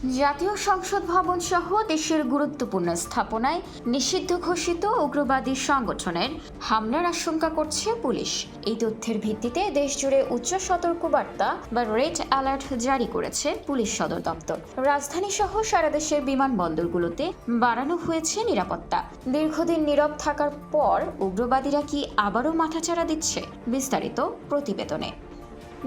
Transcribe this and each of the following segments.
জাতীয় সংসদ ভবন সহ দেশের গুরুত্বপূর্ণ স্থাপনায় নিষিদ্ধ ঘোষিত উগ্রবাদী সংগঠনের হামলার আশঙ্কা করছে পুলিশ। এই তথ্যের ভিত্তিতে দেশজুড়ে উচ্চ সতর্কবার্তা বা রেড অ্যালার্ট জারি করেছে পুলিশ সদর দপ্তর। রাজধানী সহ সারা দেশের বিমানবন্দরগুলোতে বাড়ানো হয়েছে নিরাপত্তা। দীর্ঘদিন নীরব থাকার পর উগ্রবাদীরা কি আবারও মাথাচাড়া দিচ্ছে? বিস্তারিত প্রতিবেদনে।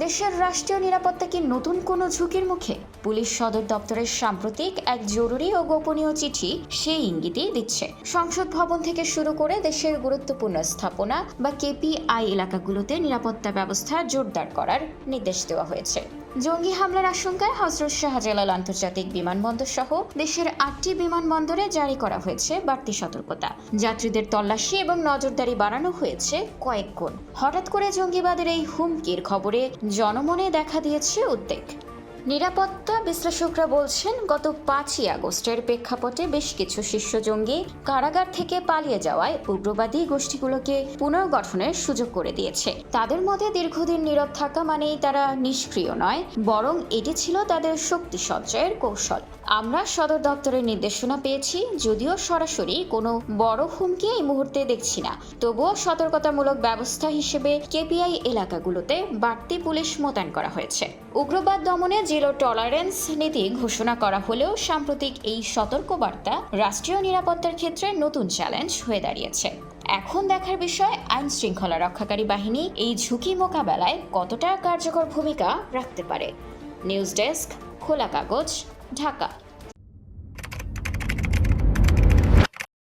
দেশের রাষ্ট্রীয় নিরাপত্তা কি নতুন কোনো ঝুঁকির মুখে? পুলিশ সদর দপ্তরের সাম্প্রতিক এক জরুরি ও গোপনীয় চিঠি সেই ইঙ্গিতই দিচ্ছে। সংসদ ভবন থেকে শুরু করে দেশের গুরুত্বপূর্ণ স্থাপনা বা কেপিআই এলাকাগুলোতে নিরাপত্তা ব্যবস্থা জোরদার করার নির্দেশ দেওয়া হয়েছে। জঙ্গি হামলার আশঙ্কায় হযরত শাহজালাল আন্তর্জাতিক বিমানবন্দর সহ দেশের 8টি বিমানবন্দরে জারি করা হয়েছে বাড়তি সতর্কতা। যাত্রীদের তল্লাশি এবং নজরদারি বাড়ানো হয়েছে কয়েক গুণ। হঠাৎ করে জঙ্গিবাদের এই হুমকির খবরে জনমনে দেখা দিয়েছে উদ্বেগ। নিরাপত্তা বিশ্লেষকরা বলছেন, গত 5ই আগস্টের প্রেক্ষাপটে বেশ কিছু শীর্ষ জঙ্গি কারাগার থেকে পালিয়ে যাওয়ায় উগ্রবাদী গোষ্ঠীগুলোকে পুনর্গঠনের সুযোগ করে দিয়েছে। তাদের মধ্যে দীর্ঘদিন নীরব থাকা মানেই তারা নিষ্ক্রিয় নয়, বরং এটি ছিল তাদের শক্তি সঞ্চয়ের কৌশল। আমরা সদর দপ্তরের নির্দেশনা পেয়েছি, যদিও সরাসরি কোনো বড় হুমকি এই মুহূর্তে দেখছি না। তবুও সতর্কতামূলক ব্যবস্থা হিসেবে কেপিআই এলাকাগুলোতে বাড়তি পুলিশ মোতায়েন করা হয়েছে। উগ্রবাদ দমনে জিরো টলারেন্স নীতি ঘোষণা করা হলেও সাম্প্রতিক এই সতর্কবার্তা রাষ্ট্রীয় নিরাপত্তার ক্ষেত্রে নতুন চ্যালেঞ্জ হয়ে দাঁড়িয়েছে। এখন দেখার বিষয়, আইন শৃঙ্খলা রক্ষাকারী বাহিনী এই ঝুঁকি মোকাবেলায় কতটা কার্যকর ভূমিকা রাখতে পারে। নিউজ ডেস্ক, খোলা কাগজ, ঢাকা।